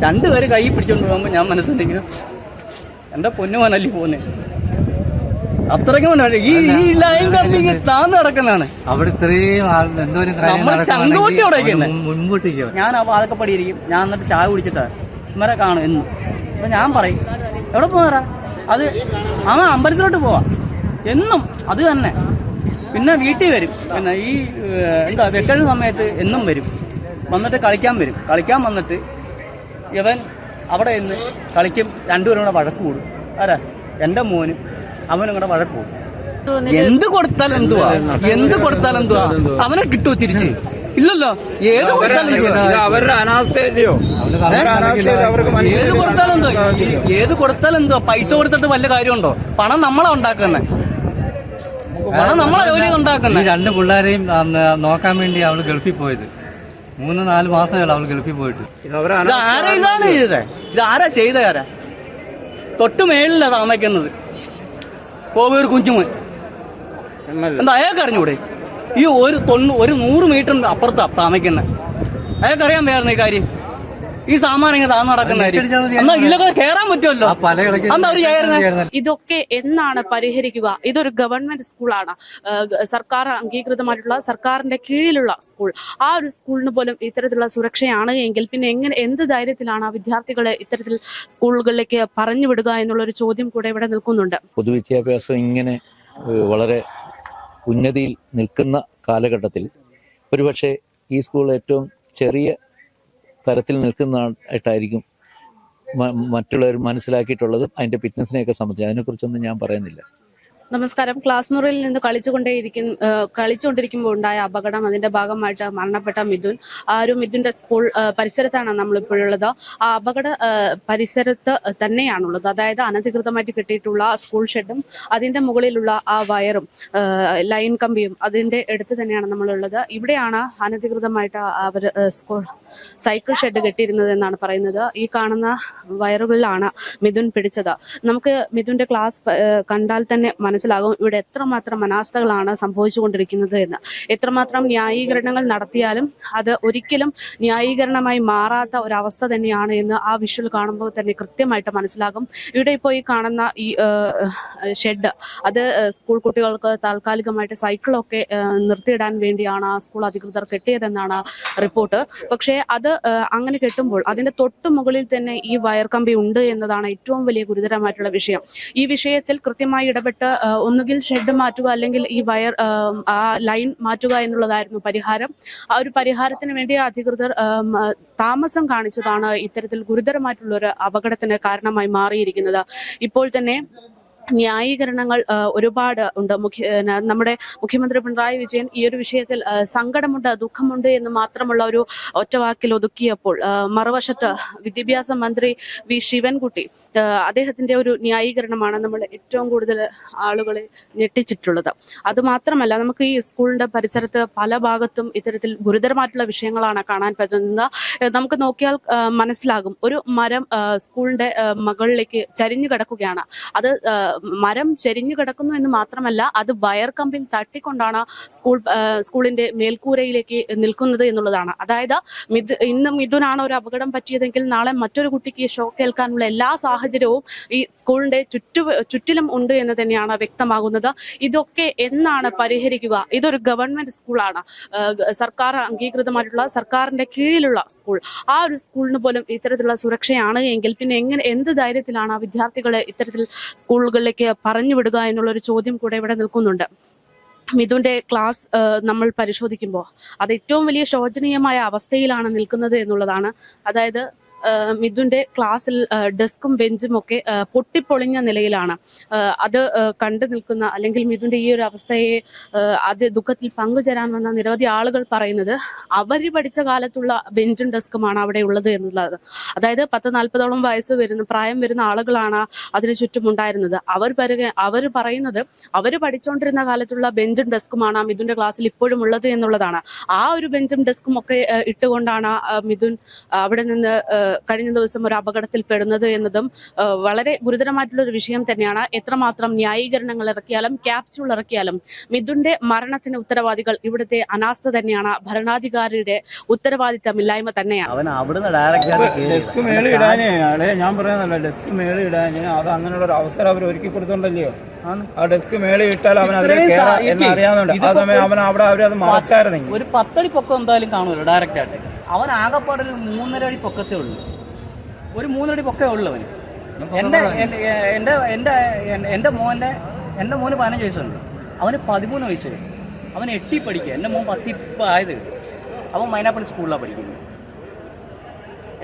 രണ്ടുപേര് കൈ പിടിച്ചോണ്ട് പോകുമ്പോൾ ഞാൻ മനസ്സിലെങ്കിലും എൻ്റെ പൊന്നുമോനല്ലേ പോകുന്നത്. അത്രയ്ക്കും ഈ ലൈൻ കമ്പിക്ക് താന്ന് കിടക്കുന്നതാണ്. അവിടെ ഇത്രയും മുൻകൂട്ടിക്കോ. ഞാൻ ആ വാതക്കപ്പടിയിരിക്കും. ഞാൻ എന്നിട്ട് ചായ കുടിച്ചിട്ടാ ഇവരെ കാണും എന്നും. അപ്പൊ ഞാൻ പറയും എവിടെ പോകാറാ, അത് അമ്പലത്തിലോട്ട് പോവാ എന്നും അത് തന്നെ. പിന്നെ വീട്ടിൽ വരും. പിന്നെ ഈ വെക്കേഷൻ സമയത്ത് എന്നും വരും. വന്നിട്ട് കളിക്കാൻ വരും. കളിക്കാൻ വന്നിട്ട് ഇവൻ അവിടെ നിന്ന് കളിക്കും. രണ്ടുപേരും കൂടെ വഴക്ക് കൂടും. ആരാ? എൻ്റെ മോനും അവനും കൂടെ വഴക്ക് കൂടും. എന്ത് കൊടുത്താലും എന്തുവാ അവനെ കിട്ടുമോ തിരിച്ച്? ഇല്ലല്ലോ. ഏത് കൊടുത്താലും എന്തോ പൈസ കൊടുത്തിട്ട് വല്ല കാര്യമുണ്ടോ? പണം നമ്മളാ ഉണ്ടാക്കുന്നത്. പണം നമ്മളെ ജോലി ഉണ്ടാക്കുന്നത്. രണ്ട് പിള്ളേരെയും നോക്കാൻ വേണ്ടി അവള് ഗൾഫിൽ പോയത് 3-4 മാസമല്ല അവള് ഗൾഫിൽ പോയിട്ട്. ഇതാരാ ചെയ്ത? തൊട്ട് മേളിലാ താമസിക്കുന്നത് കോവൂർ കുഞ്ചുമോൻ. എന്താ അയാൾക്ക് അറിഞ്ഞൂടെ? ഈ ഒരു 100 മീറ്റർ അപ്പുറത്താ താമസിക്കുന്നത്. അയാൾക്കറിയാൻ വേറെ ഈ കാര്യം. ഈ സാമാനം ഇങ്ങനെ താന്ന് നടക്കുന്ന കയറാൻ പറ്റുമല്ലോ. ഇതൊക്കെ എന്നാണ് പരിഹരിക്കുക? ഇതൊരു ഗവൺമെന്റ് സ്കൂളാണ്, സർക്കാർ അംഗീകൃതമായിട്ടുള്ള സർക്കാരിന്റെ കീഴിലുള്ള സ്കൂൾ. ആ ഒരു സ്കൂളിന് പോലും ഇത്തരത്തിലുള്ള സുരക്ഷയാണ് എങ്കിൽ പിന്നെ എന്ത് ധൈര്യത്തിലാണ് വിദ്യാർത്ഥികളെ ഇത്തരത്തിൽ സ്കൂളുകളിലേക്ക് പറഞ്ഞു വിടുക എന്നുള്ളൊരു ചോദ്യം കൂടെ ഇവിടെ നിൽക്കുന്നുണ്ട്. പൊതുവിദ്യാഭ്യാസം ഇങ്ങനെ വളരെ ഉന്നതിയിൽ നിൽക്കുന്ന കാലഘട്ടത്തിൽ ഒരുപക്ഷെ ഈ സ്കൂൾ ഏറ്റവും ചെറിയ തരത്തിൽ നിൽക്കുന്നതായിട്ടായിരിക്കും മറ്റുള്ളവർ മനസ്സിലാക്കിയിട്ടുള്ളതും അതിൻ്റെ ഫിറ്റ്നസിനെയൊക്കെ സംബന്ധിച്ച്. അതിനെക്കുറിച്ചൊന്നും ഞാൻ പറയുന്നില്ല. നമസ്കാരം. ക്ലാസ് മുറിയിൽ നിന്ന് കളിച്ചുകൊണ്ടിരിക്കുമ്പോൾ ഉണ്ടായ അപകടം, അതിന്റെ ഭാഗമായിട്ട് മരണപ്പെട്ട മിഥുൻ. ആ ഒരു മിഥുന്റെ സ്കൂൾ പരിസരത്താണ് നമ്മളിപ്പോഴുള്ളത്. ആ അപകട പരിസരത്ത് തന്നെയാണുള്ളത്. അതായത് അനധികൃതമായിട്ട് കിട്ടിയിട്ടുള്ള സ്കൂൾ ഷെഡും അതിന്റെ മുകളിലുള്ള ആ വയറും ലൈൻ കമ്പിയും അതിന്റെ അടുത്ത് തന്നെയാണ് നമ്മളുള്ളത്. ഇവിടെയാണ് അനധികൃതമായിട്ട് അവർ സ്കൂൾ സൈക്കിൾ ഷെഡ് കെട്ടിയിരുന്നത് എന്നാണ് പറയുന്നത്. ഈ കാണുന്ന വയറുകളിലാണ് മിഥുൻ പിടിച്ചത്. നമുക്ക് മിഥുന്റെ ക്ലാസ് കണ്ടാൽ തന്നെ മനസ്സിലാകും ഇവിടെ എത്രമാത്രം അനാസ്ഥകളാണ് സംഭവിച്ചുകൊണ്ടിരിക്കുന്നത് എന്ന്. എത്രമാത്രം ന്യായീകരണങ്ങൾ നടത്തിയാലും അത് ഒരിക്കലും ന്യായീകരണമായി മാറാത്ത ഒരവസ്ഥ തന്നെയാണ് എന്ന് ആ വിഷ്വൽ കാണുമ്പോൾ തന്നെ കൃത്യമായിട്ട് മനസ്സിലാകും. ഇവിടെ ഇപ്പോൾ ഈ കാണുന്ന ഈ ഷെഡ് അത് സ്കൂൾ കുട്ടികൾക്ക് താൽക്കാലികമായിട്ട് സൈക്കിളൊക്കെ നിർത്തിയിടാൻ വേണ്ടിയാണ് ആ സ്കൂൾ അധികൃതർ കെട്ടിയതെന്നാണ് റിപ്പോർട്ട്. പക്ഷേ അത് അങ്ങനെ കെട്ടുമ്പോൾ അതിന്റെ തൊട്ടു മുകളിൽ തന്നെ ഈ വയർ കമ്പി ഉണ്ട് എന്നതാണ് ഏറ്റവും വലിയ ഗുരുതരമായിട്ടുള്ള വിഷയം. ഈ വിഷയത്തിൽ കൃത്യമായി ഇടപെട്ട് ഒന്നുകിൽ ഷെഡ് മാറ്റുക അല്ലെങ്കിൽ ഈ വയർ ആ ലൈൻ മാറ്റുക എന്നുള്ളതായിരുന്നു പരിഹാരം. ആ ഒരു പരിഹാരത്തിന് വേണ്ടി അധികൃതർ താമസം കാണിച്ചതാണ് ഇത്തരത്തിൽ ഗുരുതരമായിട്ടുള്ള ഒരു അപകടത്തിന് കാരണമായി മാറിയിരിക്കുന്നത്. ഇപ്പോൾ തന്നെ ന്യായീകരണങ്ങൾ ഒരുപാട് ഉണ്ട്. നമ്മുടെ മുഖ്യമന്ത്രി പിണറായി വിജയൻ ഈ ഒരു വിഷയത്തിൽ സങ്കടമുണ്ട്, ദുഃഖമുണ്ട് എന്ന് മാത്രമുള്ള ഒരു ഒറ്റവാക്കിൽ ഒതുക്കിയപ്പോൾ മറുവശത്ത് വിദ്യാഭ്യാസ മന്ത്രി വി ശിവൻകുട്ടി അദ്ദേഹത്തിന്റെ ഒരു ന്യായീകരണമാണ് നമ്മൾ ഏറ്റവും കൂടുതൽ ആളുകളെ ഞെട്ടിച്ചിട്ടുള്ളത്. അതുമാത്രമല്ല, നമുക്ക് ഈ സ്കൂളിന്റെ പരിസരത്ത് പല ഭാഗത്തും ഇത്തരത്തിൽ ഗുരുതരമായിട്ടുള്ള വിഷയങ്ങളാണ് കാണാൻ പറ്റുന്നത്. നമുക്ക് നോക്കിയാൽ മനസ്സിലാകും, ഒരു മരം സ്കൂളിന്റെ മുകളിലേക്ക് ചരിഞ്ഞു കിടക്കുകയാണ്. അത് മരം ചെരിഞ്ഞു കിടക്കുന്നു എന്ന് മാത്രമല്ല, അത് വയർ കമ്പിൽ തട്ടിക്കൊണ്ടാണ് സ്കൂളിന്റെ മേൽക്കൂരയിലേക്ക് നിൽക്കുന്നത് എന്നുള്ളതാണ്. അതായത് ഇന്ന് മിഥുനാണ് ഒരു അപകടം പറ്റിയതെങ്കിൽ നാളെ മറ്റൊരു കുട്ടിക്ക് ഷോക്ക് ഏൽക്കാനുള്ള എല്ലാ സാഹചര്യവും ഈ സ്കൂളിന്റെ ചുറ്റിലും ഉണ്ട് എന്ന് തന്നെയാണ് വ്യക്തമാകുന്നത്. ഇതൊക്കെ എന്നാണ് പരിഹരിക്കുക? ഇതൊരു ഗവൺമെന്റ് സ്കൂളാണ്, സർക്കാർ അംഗീകൃതമായിട്ടുള്ള സർക്കാരിന്റെ കീഴിലുള്ള സ്കൂൾ. ആ ഒരു സ്കൂളിന് പോലും ഇത്തരത്തിലുള്ള സുരക്ഷയാണ് എങ്കിൽ പിന്നെ എന്ത് ധൈര്യത്തിലാണ് വിദ്യാർത്ഥികളെ ഇത്തരത്തിൽ സ്കൂളുകളിലേക്ക് പറഞ്ഞു വിടുക എന്നുള്ളൊരു ചോദ്യം കൂടെ ഇവിടെ നിൽക്കുന്നുണ്ട്. മിഥുന്റെ ക്ലാസ് നമ്മൾ പരിശോധിക്കുമ്പോൾ അത് ഏറ്റവും വലിയ ശോചനീയമായ അവസ്ഥയിലാണ് നിൽക്കുന്നത് എന്നുള്ളതാണ്. അതായത് മിഥുന്റെ ക്ലാസ്സിൽ ഡെസ്കും ബെഞ്ചും ഒക്കെ പൊട്ടിപ്പൊളിഞ്ഞ നിലയിലാണ്. അത് കണ്ടു നിൽക്കുന്ന അല്ലെങ്കിൽ മിഥുന്റെ ഈ ഒരു അവസ്ഥയെ അത് ദുഃഖത്തിൽ പങ്കുചേരാൻ വന്ന നിരവധി ആളുകൾ പറയുന്നത് അവര് പഠിച്ച കാലത്തുള്ള ബെഞ്ചും ഡെസ്കുമാണ് അവിടെ ഉള്ളത് എന്നുള്ളത്. അതായത് 10-40ഓളം പ്രായം വരുന്ന ആളുകളാണ് അതിനു ചുറ്റും ഉണ്ടായിരുന്നത്. അവർ പറയുന്നത് അവര് പഠിച്ചുകൊണ്ടിരുന്ന കാലത്തുള്ള ബെഞ്ചും ഡെസ്കുമാണ് മിഥുന്റെ ക്ലാസ്സിൽ ഇപ്പോഴും ഉള്ളത് എന്നുള്ളതാണ്. ആ ഒരു ബെഞ്ചും ഡെസ്കും ഒക്കെ ഇട്ടുകൊണ്ടാണ് മിഥുൻ അവിടെ നിന്ന് കഴിഞ്ഞ ദിവസം ഒരു അപകടത്തിൽ പെടുന്നത് എന്നതും വളരെ ഗുരുതരമായിട്ടുള്ള ഒരു വിഷയം തന്നെയാണ്. എത്രമാത്രം ന്യായീകരണങ്ങൾ ഇറക്കിയാലും ക്യാപ്സ്യൂൾ ഇറക്കിയാലും മിഥുന്റെ മരണത്തിന് ഉത്തരവാദികൾ ഇവിടുത്തെ അനാസ്ഥ തന്നെയാണ്, ഭരണാധികാരിയുടെ ഉത്തരവാദിത്തമില്ലായ്മ തന്നെയാണ്. അവൻ അവിടുന്ന് ഡയറക്റ്റ് ഡെസ്ക് മേളിൽ ഇടാനേ ഞാൻ പറയുന്നല്ല, ഡെസ്ക് മേളിൽ ഇടാനേ അത് അങ്ങനെയുള്ള ഒരു അവസരം അവർ ഒരുക്കി കൊടുത്തോണ്ടല്ലോ. ആ ഡെസ്ക് മേളിൽ ഇട്ടാൽ അവൻ അറിയാവുന്നുണ്ട്. ആ സമയം അവൻ അവിടെ അവരത് മറച്ചായിരുന്നു. ഒരു 10 അടി പൊക്കം എന്തായാലും കാണുമല്ലോ ഡയറക്റ്റ് ആയിട്ട്. അവൻ ആകെപ്പാടെ ഒരു 3.5 അടി പൊക്കത്തേ ഉള്ളൂ, ഒരു 3 അടി പൊക്കേ ഉള്ളു അവന്. എൻ്റെ മോന് 15 വയസ്സുണ്ട്, അവന് 13 വയസ്സ്, അവൻ 8 പഠിക്കുക. എൻ്റെ മോൻ 10 ഇപ്പം ആയത്. അവൻ മൈനാപ്പള്ളി സ്കൂളിലാണ് പഠിക്കുന്നത്.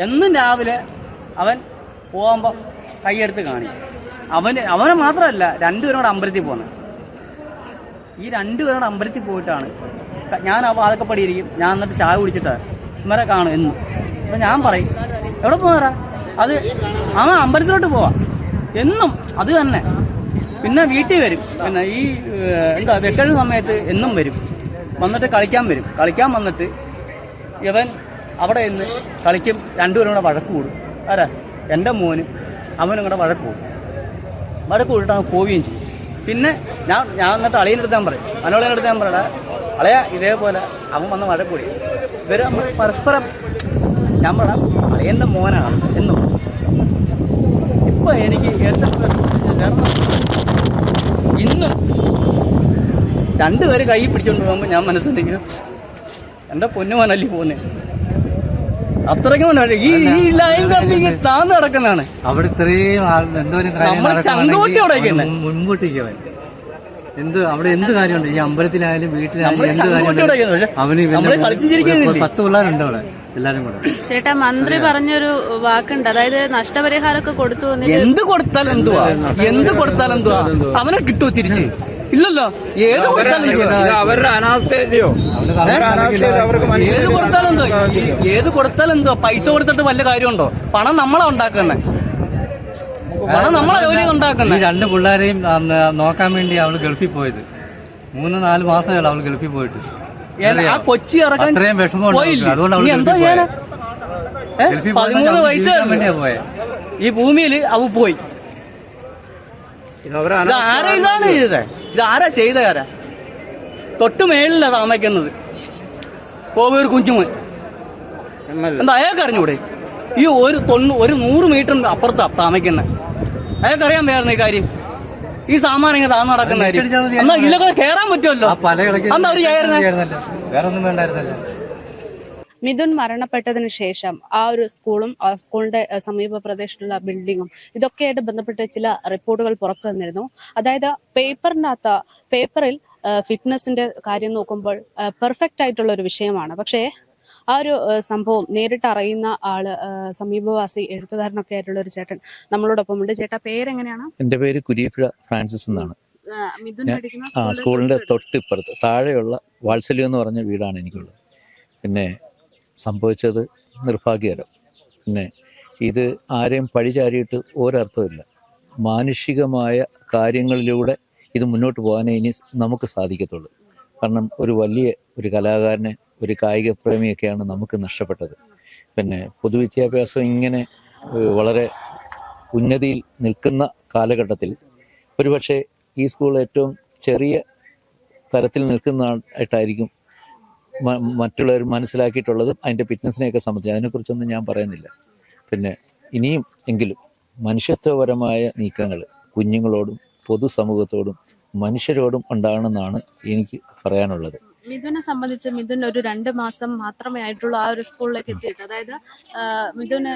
എന്നും രാവിലെ അവൻ പോകുമ്പോൾ കൈയെടുത്ത് കാണിക്കും. അവനെ മാത്രമല്ല 2 പേരോട് അമ്പലത്തിൽ പോകുന്നത്. ഈ 2 പേരോട് അമ്പലത്തിൽ പോയിട്ടാണ് ഞാൻ അതൊക്കെ പഠിയിരിക്കും. ഞാൻ എന്നിട്ട് ചായ കുടിച്ചിട്ടാണ് ഇവരെ കാണും എന്നും. അപ്പം ഞാൻ പറയും എവിടെ പോകുന്നറാ, അത് അമ്പലത്തിലോട്ട് പോവാം എന്നും അത് തന്നെ. പിന്നെ വീട്ടിൽ വരും, പിന്നെ ഈ വെക്കേഷൻ സമയത്ത് എന്നും വരും, വന്നിട്ട് കളിക്കാൻ വന്നിട്ട് ഇവൻ അവിടെ നിന്ന് കളിക്കും. 2 പേരും കൂടെ വഴക്ക് കൂടും. ആരാ? എൻ്റെ മോനും അവനും കൂടെ വഴക്ക് കൂടിയിട്ട് അവൻ പോവുകയും ചെയ്യും. പിന്നെ ഞാൻ എന്നിട്ട് അളിയനെടുത്ത് ഞാൻ പറയും, മനോളിയനെടുത്ത് ഞാൻ പറയടാ അളയാ ഇതേപോലെ അവൻ വന്ന് വഴക്ക് കൂടി ഇവർ നമ്മൾ പരസ്പരം ഞാൻ പറയാം അളിയൻ്റെ മോനാണ് എന്നും. ഇപ്പൊ എനിക്ക് ഇന്ന് 2 പേര് കൈ പിടിച്ചോണ്ട് പോകുമ്പോൾ ഞാൻ മനസ്സിലാക്കി എൻ്റെ പൊന്നുമോനല്ലേ പോകുന്നത്. അത്രയ്ക്കും ഈ ലൈൻ കമ്പിക്ക് താന്ന് കിടക്കുന്നതാണ്. അവിടെ ഇത്രയും എന്തോരം മുൻകൂട്ടിക്കവൻ അവിടെ എന്ത് കാര്യമുണ്ട്? ഈ അമ്പലത്തിലായാലും വീട്ടിലായാലും എന്ത് കാര്യമുണ്ട്? അവന് 10 പിള്ളേരുണ്ട് അവിടെ എല്ലാരും കൂടെ. ചേട്ടാ, മന്ത്രി പറഞ്ഞൊരു വാക്കുണ്ട്, അതായത് നഷ്ടപരിഹാരമൊക്കെ കൊടുത്തു. എന്ത് കൊടുത്താലും എന്തുവാ അവനെ കിട്ടുമോ തിരിച്ച്? ഇല്ലല്ലോ. അവരുടെ അനാസ്ഥയോ? ഏത് കൊടുത്താലെന്തോ പൈസ കൊടുത്തിട്ട് വല്ല കാര്യമുണ്ടോ? പണം നമ്മളാ ഉണ്ടാക്കുന്നത്, പണം നമ്മളെ ജോലി ഉണ്ടാക്കുന്നത്. 2 പിള്ളേരെയും നോക്കാൻ വേണ്ടി അവള് ഗൾഫിൽ പോയത് 3-4 മാസമല്ല അവള് ഗൾഫിൽ പോയിട്ട്. ആ കൊച്ചി ഇറക്കാൻ അത്രയും വിഷമം. അതുകൊണ്ട് അവള് 13 വയസ്സ് പോയെ. ഈ ഭൂമിയിൽ അവ പോയി. ഇതാണ് ഇതാരാ ചെയ്താരാ? തൊട്ട് മേളിലാ താമസിക്കുന്നത് കോവൂർ കുഞ്ചുമോൻ. എന്താ അയാൾക്ക് അറിഞ്ഞൂടെ? ഈ ഒരു 100 മീറ്റർ അപ്പുറത്താ താമസിക്കുന്നത്. അയാൾക്കറിയാൻ വേറെ ഈ കാര്യം, ഈ സാമാനം ഇങ്ങനെ താന്ന് നടക്കുന്ന കാര്യം. എന്നാ ഇല്ലൊക്കെ കയറാൻ പറ്റുമല്ലോ. എന്താ അവര് ചെയ്യാറുണ്ട്? വേറെ ഒന്നും വേണ്ടായിരുന്നല്ലോ. മിഥുൻ മരണപ്പെട്ടതിന് ശേഷം ആ ഒരു സ്കൂളും ആ സ്കൂളിന്റെ സമീപ പ്രദേശത്തുള്ള ബിൽഡിങ്ങും ഇതൊക്കെയായിട്ട് ബന്ധപ്പെട്ട് ചില റിപ്പോർട്ടുകൾ പുറത്തു വന്നിരുന്നു. അതായത് പേപ്പറിൽ ഫിറ്റ്നസിന്റെ കാര്യം നോക്കുമ്പോൾ പെർഫെക്റ്റ് ആയിട്ടുള്ള ഒരു വിഷയമാണ്. പക്ഷേ ആ ഒരു സംഭവം നേരിട്ട് അറിയുന്ന ആള്, സമീപവാസി, എഴുത്തുകാരനൊക്കെ ആയിട്ടുള്ള ഒരു ചേട്ടൻ നമ്മളോടൊപ്പം ഉണ്ട്. ചേട്ടാ, പേരെങ്ങനെയാണ്? എൻ്റെ പേര് കുരീപ്പുഴ ഫ്രാൻസിസ് എന്നാണ്. മിഥുൻ പഠിക്കുന്ന സ്കൂളിന്റെ തൊട്ടിപ്പുറത്ത് താഴെയുള്ള വാത്സല്യം എന്ന് പറഞ്ഞ വീടാണ് എനിക്കുള്ളത്. പിന്നെ സംഭവിച്ചത് നിർഭാഗ്യകരം. പിന്നെ ഇത് ആരെയും പഴിചാരിയിട്ട് ഒരർത്ഥമില്ല. മാനുഷികമായ കാര്യങ്ങളിലൂടെ ഇത് മുന്നോട്ട് പോകാനേ ഇനി നമുക്ക് സാധിക്കത്തുള്ളൂ. കാരണം ഒരു കലാകാരനെ, ഒരു കായിക പ്രേമിയൊക്കെയാണ് നമുക്ക് നഷ്ടപ്പെട്ടത്. പിന്നെ പൊതുവിദ്യാഭ്യാസം ഇങ്ങനെ വളരെ ഉന്നതിയിൽ നിൽക്കുന്ന കാലഘട്ടത്തിൽ ഒരുപക്ഷെ ഈ സ്കൂൾ ഏറ്റവും ചെറിയ തരത്തിൽ നിൽക്കുന്നതായിട്ടായിരിക്കും മറ്റുള്ളവർ മനസ്സിലാക്കിയിട്ടുള്ളതും. അതിൻ്റെ ഫിറ്റ്നസിനെയൊക്കെ സംബന്ധിച്ച് അതിനെക്കുറിച്ചൊന്നും ഞാൻ പറയുന്നില്ല. പിന്നെ ഇനിയും എങ്കിലും മനുഷ്യത്വപരമായ നീക്കങ്ങൾ കുഞ്ഞുങ്ങളോടും പൊതുസമൂഹത്തോടും മനുഷ്യരോടും ഉണ്ടാകണമെന്നാണ് എനിക്ക് പറയാനുള്ളത്. മിഥുനെ സംബന്ധിച്ച് മിഥുൻ ഒരു 2 മാസം മാത്രമേ ആയിട്ടുള്ളൂ ആ ഒരു സ്കൂളിലേക്ക് എത്തിയിട്ട്. അതായത് മിഥുന്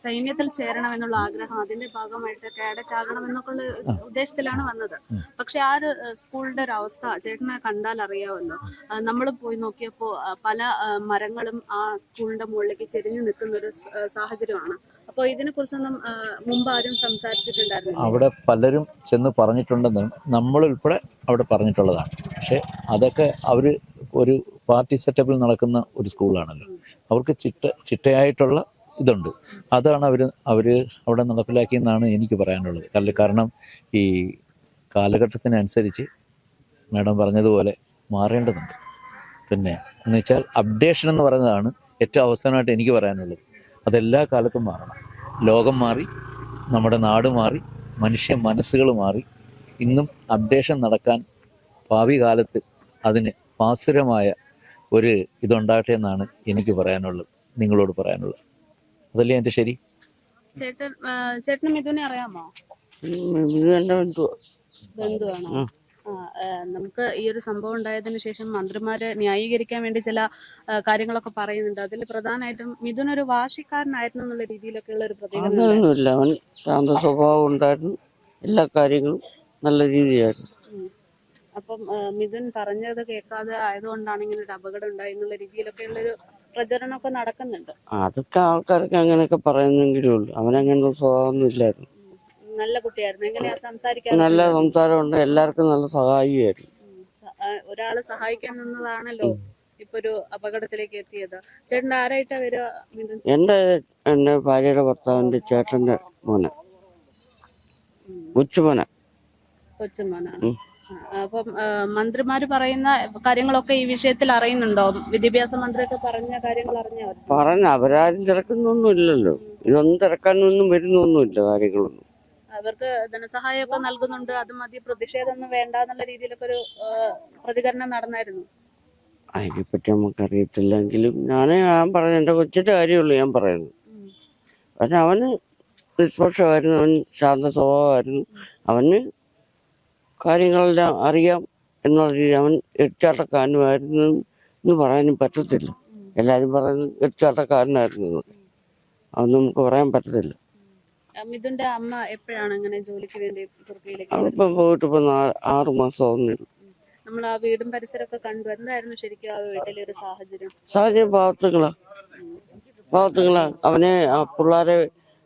സൈന്യത്തിൽ ചേരണം എന്നുള്ള ആഗ്രഹം, അതിന്റെ ഭാഗമായിട്ട് കാഡറ്റ് ആകണം എന്നൊക്കെ ഉള്ള ഉദ്ദേശത്തിലാണ് വന്നത്. പക്ഷെ ആ ഒരു സ്കൂളിന്റെ ഒരു അവസ്ഥ ചേട്ടനെ കണ്ടാൽ അറിയാമല്ലോ. നമ്മൾ പോയി നോക്കിയപ്പോൾ പല മരങ്ങളും ആ സ്കൂളിന്റെ മുകളിലേക്ക് ചെരിഞ്ഞു നിൽക്കുന്ന ഒരു സാഹചര്യമാണ്. അപ്പോൾ ഇതിനെ കുറിച്ചൊന്നും മുമ്പ് ആരും സംസാരിച്ചിട്ടുണ്ടായിരുന്നു? അവിടെ പലരും ചെന്ന് പറഞ്ഞിട്ടുണ്ടെന്നും നമ്മളുൾപ്പെടെ അവിടെ പറഞ്ഞിട്ടുള്ളതാണ്. പക്ഷേ അതൊക്കെ അവർ ഒരു പാർട്ടി സെറ്റപ്പിൽ നടക്കുന്ന ഒരു സ്കൂളാണല്ലോ. അവർക്ക് ചിട്ടയായിട്ടുള്ള ഇതുണ്ട്. അതാണ് അവർ അവിടെ നടപ്പിലാക്കിയെന്നാണ് എനിക്ക് പറയാനുള്ളത്. കാരണം ഈ കാലഘട്ടത്തിനനുസരിച്ച് മാഡം പറഞ്ഞതുപോലെ മാറേണ്ടതുണ്ട്. പിന്നെ എന്ന് വെച്ചാൽ അപ്ഡേഷൻ എന്ന് പറയുന്നതാണ് ഏറ്റവും അവസാനമായിട്ട് എനിക്ക് പറയാനുള്ളത്. അതെല്ലാ കാലത്തും മാറണം. ലോകം മാറി, നമ്മുടെ നാട് മാറി, മനുഷ്യ മനസ്സുകൾ മാറി. ഇന്നും അപ്ഡേഷൻ നടക്കാൻ ഭാവി കാലത്ത് അതിന് പാസുരമായ ഒരു ഇതുണ്ടാകട്ടെ എന്നാണ് എനിക്ക് പറയാനുള്ളത്, നിങ്ങളോട് പറയാനുള്ളത്. അതല്ലേ എൻ്റെ ശരി? ചേട്ടന് മിഥുനെ അറിയാമോ? ബന്ധുവാണോ? നമുക്ക് ഈ ഒരു സംഭവം ഉണ്ടായതിനു ശേഷം മന്ത്രിമാരെ ന്യായീകരിക്കാൻ വേണ്ടി ചില കാര്യങ്ങളൊക്കെ പറയുന്നുണ്ട്. അതിൽ പ്രധാനമായിട്ടും മിഥുൻ ഒരു വാശിക്കാരനായിരുന്നു എന്നുള്ള രീതിയിലൊക്കെയുള്ള ഒരു പ്രതികരണം. അങ്ങനെയൊന്നുമില്ല, അവൻ ശാന്ത സ്വഭാവം ഉണ്ടായിരുന്നു, എല്ലാ കാര്യങ്ങളും നല്ല രീതിയായിരുന്നു. അപ്പം മിഥുൻ പറഞ്ഞത് കേൾക്കാതെ ആയതുകൊണ്ടാണ് ഇങ്ങനെ ഒരു അപകടം ഉണ്ടായി എന്നുള്ള രീതിയിലൊക്കെയുള്ളൊരു പ്രചരണമൊക്കെ നടക്കുന്നുണ്ട്. അതൊക്കെ ആൾക്കാർക്ക് അങ്ങനെയൊക്കെ പറയുന്നെങ്കിലും ഉള്ളു, അവനങ്ങനെയുള്ള സ്വഭാവമൊന്നും ഇല്ലായിരുന്നു. നല്ല കുട്ടിയായിരുന്നു. എങ്ങനെയാ സംസാരിക്കാൻ? നല്ല സംസാരമുണ്ട്, എല്ലാവർക്കും നല്ല സഹായിയായിരുന്നു. ഒരാളെ സഹായിക്കാൻ നിന്നതാണല്ലോ ഇപ്പൊ ഒരു അപകടത്തിലേക്ക് എത്തിയത്. ചേട്ടൻ്റെ ആരായിട്ടാ വരിക മിഥുൻ? എന്റെ ഭാര്യയുടെ ഭർത്താവിന്റെ ചേട്ടന്റെ മോനെ, കൊച്ചുമോനെ. കൊച്ചുമോനാണ്. അപ്പം മന്ത്രിമാര് പറയുന്ന കാര്യങ്ങളൊക്കെ ഈ വിഷയത്തിൽ അറിയുന്നുണ്ടോ? വിദ്യാഭ്യാസ മന്ത്രിയൊക്കെ പറഞ്ഞ കാര്യങ്ങൾ അറിഞ്ഞ അവരാരും തിരക്കുന്നൊന്നും ഇല്ലല്ലോ, ഇതൊന്നും തിരക്കാനൊന്നും വരുന്നൊന്നുമില്ല കാര്യങ്ങളൊന്നും. അവർക്ക് ധനസഹായമൊക്കെ നൽകുന്നുണ്ട്, അത് മതി, പ്രതിഷേധമൊന്നും വേണ്ട എന്നുള്ള രീതിയിലൊക്കെ ഒരു പ്രതികരണം നടന്നായിരുന്നു. അതിനെപ്പറ്റി നമുക്കറിയത്തില്ലെങ്കിലും ഞാൻ പറഞ്ഞു, എന്റെ കൊച്ചിന്റെ കാര്യമുള്ളൂ ഞാൻ പറയുന്നത്. പക്ഷെ അവന് നിഷ്പക്ഷമായിരുന്നു, അവൻ ശാന്ത സ്വഭാവമായിരുന്നു, അവന് കാര്യങ്ങളെല്ലാം അറിയാം എന്നുള്ള രീതി. അവൻ എടുച്ചാട്ടക്കാരനുമായിരുന്നു എന്ന് പറയാനും പറ്റത്തില്ല. എല്ലാരും പറയുന്നത് എടുച്ചാട്ടക്കാരനായിരുന്നു, അതൊന്നും നമുക്ക് പറയാൻ പറ്റത്തില്ല. മിഥുന്റെ അമ്മ എപ്പോഴാണ് അങ്ങനെ ജോലിക്ക് വേണ്ടി തുർക്കിയിലേക്ക്? അവളിപ്പം പോയിട്ട് 6 മാസം ആവുന്നില്ല. നമ്മൾ ആ വീടും പരിസരമൊക്കെ കണ്ടു. എന്തായിരുന്നു ശരിക്കും ആ വീട്ടിലെ ഒരു സാഹചര്യം? പാവത്തുങ്ങളാ. അവനെ ആ പിള്ളേരെ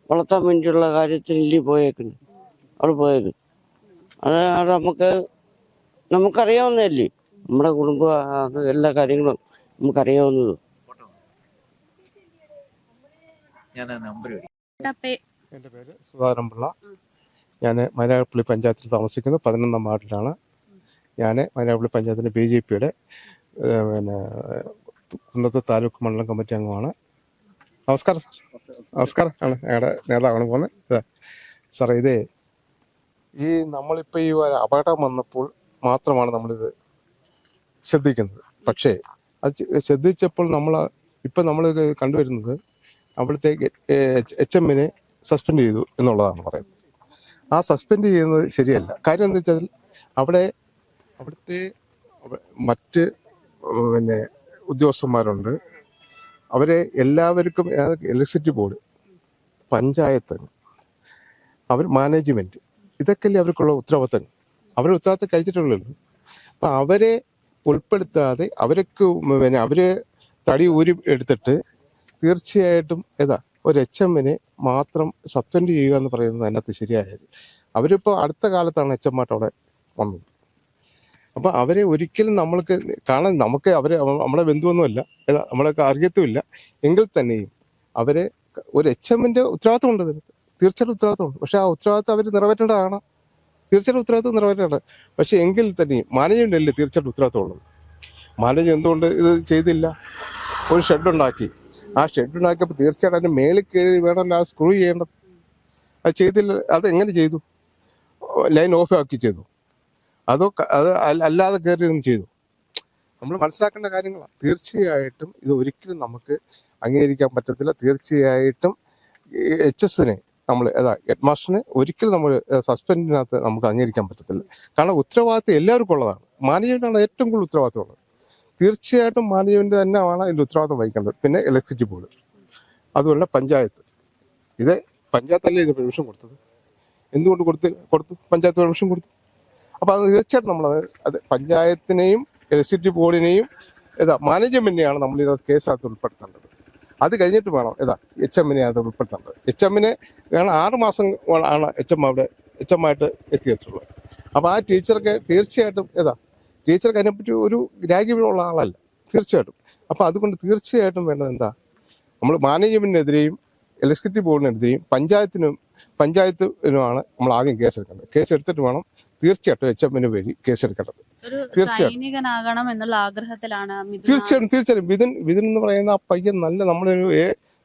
വളർത്താൻ വേണ്ടിയുള്ള കാര്യത്തിനല്ലേ പോയേക്കുന്നു, അവിടെ പോയത്. അത് നമുക്കറിയാവുന്നതല്ലേ, നമ്മുടെ കുടുംബം, അത് എല്ലാ കാര്യങ്ങളും നമുക്കറിയാവുന്നത്. എൻ്റെ പേര് സുധാകരൻ പിള്ള. ഞാൻ മൈനാഗപ്പള്ളി പഞ്ചായത്തിൽ താമസിക്കുന്നു, 11ാം വാർഡിലാണ്. ഞാൻ മൈനാഗപ്പള്ളി പഞ്ചായത്തിൻ്റെ BJPയുടെ കുന്നത്ത് താലൂക്ക് മണ്ഡലം കമ്മിറ്റി അംഗമാണ്. നമസ്കാരം സാർ. നമസ്കാരം. ആണ് ഞങ്ങളുടെ നേതാവാണ് പോകുന്നത് സാറേ. ഇതേ ഈ നമ്മളിപ്പോൾ ഈ അപകടം വന്നപ്പോൾ മാത്രമാണ് നമ്മളിത് ശ്രദ്ധിക്കുന്നത്. പക്ഷേ അത് ശ്രദ്ധിച്ചപ്പോൾ ഇപ്പം നമ്മൾ കണ്ടുവരുന്നത് അവിടുത്തെ HMനെ സസ്പെൻഡ് ചെയ്തു എന്നുള്ളതാണ് പറയുന്നത്. ആ സസ്പെൻഡ് ചെയ്യുന്നത് ശരിയല്ല. കാര്യം എന്താ വെച്ചാൽ അവിടുത്തെ മറ്റ് ഉദ്യോഗസ്ഥന്മാരുണ്ട്, അവരെ എല്ലാവർക്കും ഇലക്ട്രിസിറ്റി ബോർഡ്, പഞ്ചായത്ത്, അവർ മാനേജ്മെന്റ്, ഇതൊക്കെയല്ലേ അവർക്കുള്ള ഉത്തരവാദിത്തങ്ങൾ. അവരുടെ ഉത്തരവാദിത്തം കഴിച്ചിട്ടുള്ളൂ. അപ്പം അവരെ ഉൾപ്പെടുത്താതെ അവര് തടി ഊരി എടുത്തിട്ട് തീർച്ചയായിട്ടും ഒരു HMനെ മാത്രം സസ്പെൻഡ് ചെയ്യുക എന്ന് പറയുന്നത് അതിനകത്ത് ശരിയായത്. അവരിപ്പോൾ അടുത്ത കാലത്താണ് HM അവിടെ വന്നത്. അപ്പം അവരെ ഒരിക്കലും നമ്മൾക്ക് കാണാൻ, നമ്മളെ ബന്ധുവൊന്നുമല്ല, നമ്മളൊക്കെ അറിയത്തുമില്ല. എങ്കിൽ തന്നെയും അവരെ ഒരു HMന്റെ ഉത്തരവാദിത്തം ഉണ്ട്, തീർച്ചയായിട്ടും ഉത്തരവാദിത്തമുണ്ട്. പക്ഷെ ആ ഉത്തരവാദിത്തം അവർ നിറവേറ്റേണ്ടതാണ്, തീർച്ചയായിട്ടും ഉത്തരവാദിത്തം നിറവേറ്റേണ്ടത്. പക്ഷെ എങ്കിൽ തന്നെയും മാനേജ്മെന്റ് അല്ലേ തീർച്ചയായിട്ടും ഉത്തരവാദിത്തം ഉള്ളത്. മാനേജ്മെന്റ് എന്തുകൊണ്ട് ഇത് ചെയ്തില്ല? ഒരു ഷെഡുണ്ടാക്കി, ആ ഷെഡുണ്ടാക്കിയപ്പോൾ തീർച്ചയായിട്ടും അതിന്റെ മേളിൽ കയറി വേണമല്ലോ ആ സ്ക്രൂ ചെയ്യേണ്ടത്. അത് ചെയ്തില്ല. അത് എങ്ങനെ ചെയ്തു? ലൈൻ ഓഫ് ആക്കി ചെയ്തു, അത് അല്ലാതെ കയറി ഒന്ന് ചെയ്തു? നമ്മൾ മനസ്സിലാക്കേണ്ട കാര്യങ്ങളാണ്. തീർച്ചയായിട്ടും ഇത് ഒരിക്കലും നമുക്ക് അംഗീകരിക്കാൻ പറ്റത്തില്ല. തീർച്ചയായിട്ടും HSനെ നമ്മൾ ഹെഡ് മാസ്റ്ററിനെ ഒരിക്കലും നമ്മൾ സസ്പെൻഡിനകത്ത് നമുക്ക് അംഗീകരിക്കാൻ പറ്റത്തില്ല. കാരണം ഉത്തരവാദിത്തം എല്ലാവർക്കും ഉള്ളതാണ്. മാനേജ്മെന്റാണ് ഏറ്റവും കൂടുതൽ ഉത്തരവാദിത്തം ഉള്ളത്. തീർച്ചയായിട്ടും മാനേജ്മെന്റ് തന്നെയാണ് അതിൻ്റെ ഉത്തരവാദിത്തം വഹിക്കേണ്ടത്. പിന്നെ ഇലക്ട്രിസിറ്റി ബോർഡ്, അതുപോലെ പഞ്ചായത്ത്. ഇത് പഞ്ചായത്തല്ലേ ഇത് പെർമിഷൻ കൊടുത്തത്? എന്തുകൊണ്ട് കൊടുത്തു? പഞ്ചായത്ത് പെർമിഷൻ കൊടുത്തു. അപ്പോൾ അത് തീർച്ചയായിട്ടും അത് പഞ്ചായത്തിനെയും ഇലക്ട്രിസിറ്റി ബോർഡിനെയും മാനേജ്മെന്റിനെയാണ് നമ്മൾ ഇത് കേസിനകത്ത് ഉൾപ്പെടുത്തേണ്ടത്. അത് കഴിഞ്ഞിട്ട് വേണം HMനെ അത് ഉൾപ്പെടുത്തേണ്ടത്. HMനെ വേണം 6 മാസം ആണ് HM ആയിട്ട് എത്തിയിട്ടുള്ളത്. അപ്പോൾ ആ ടീച്ചർക്ക് തീർച്ചയായിട്ടും ടീച്ചർക്ക് അതിനെപ്പറ്റി ഒരു ഗ്രാഹ്യമുള്ള ആളല്ല തീർച്ചയായിട്ടും. അപ്പോൾ അതുകൊണ്ട് തീർച്ചയായിട്ടും വേണ്ടത് നമ്മൾ മാനേജ്മെന്റിനെതിരെയും ഇലക്ട്രിസിറ്റി ബോർഡിനെതിരെയും പഞ്ചായത്തിനുമാണ് നമ്മൾ ആദ്യം കേസെടുക്കേണ്ടത്. കേസെടുത്തിട്ട് വേണം തീർച്ചയായിട്ടും HMന് വേണ്ടി കേസെടുക്കേണ്ടത്. തീർച്ചയായിട്ടും തീർച്ചയായിട്ടും വിതിൻ എന്ന് പറയുന്ന ആ പയ്യൻ നല്ല നമ്മളൊരു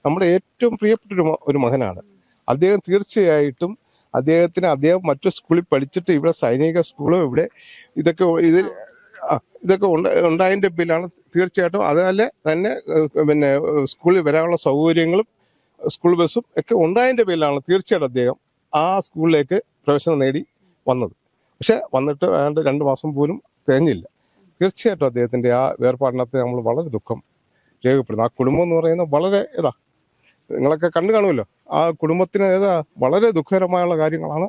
നമ്മുടെ ഏറ്റവും പ്രിയപ്പെട്ട ഒരു മകനാണ് അദ്ദേഹം. തീർച്ചയായിട്ടും അദ്ദേഹം മറ്റു സ്കൂളിൽ പഠിച്ചിട്ട് ഇവിടെ സൈനിക സ്കൂളും ഇവിടെ ഇതൊക്കെ ഉണ്ടായതിൻ്റെ പേരിലാണ് തീർച്ചയായിട്ടും. അതുപോലെ തന്നെ പിന്നെ സ്കൂളിൽ വരാനുള്ള സൗകര്യങ്ങളും സ്കൂൾ ബസ്സും ഒക്കെ ഉണ്ടായതിൻ്റെ പേരിലാണ് തീർച്ചയായിട്ടും അദ്ദേഹം ആ സ്കൂളിലേക്ക് പ്രവേശനം നേടി വന്നത്. പക്ഷെ വന്നിട്ട് ഏതാണ്ട് 2 മാസം പോലും തികഞ്ഞില്ല. തീർച്ചയായിട്ടും അദ്ദേഹത്തിൻ്റെ ആ വേർപാടിനകത്ത് നമ്മൾ വളരെ ദുഃഖം രേഖപ്പെടുന്നു. ആ കുടുംബം എന്ന് പറയുന്നത് വളരെ നിങ്ങളൊക്കെ കണ്ടു കാണുമല്ലോ. ആ കുടുംബത്തിന് വളരെ ദുഃഖകരമായുള്ള കാര്യങ്ങളാണ്.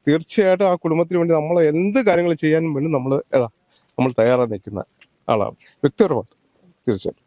തീർച്ചയായിട്ടും ആ കുടുംബത്തിന് വേണ്ടി നമ്മൾ എന്ത് കാര്യങ്ങൾ ചെയ്യാനും വേണ്ടി നമ്മൾ തയ്യാറായി നിൽക്കുന്ന ആളാണ് വ്യക്തിപരമായിട്ട്. തീർച്ചയായിട്ടും.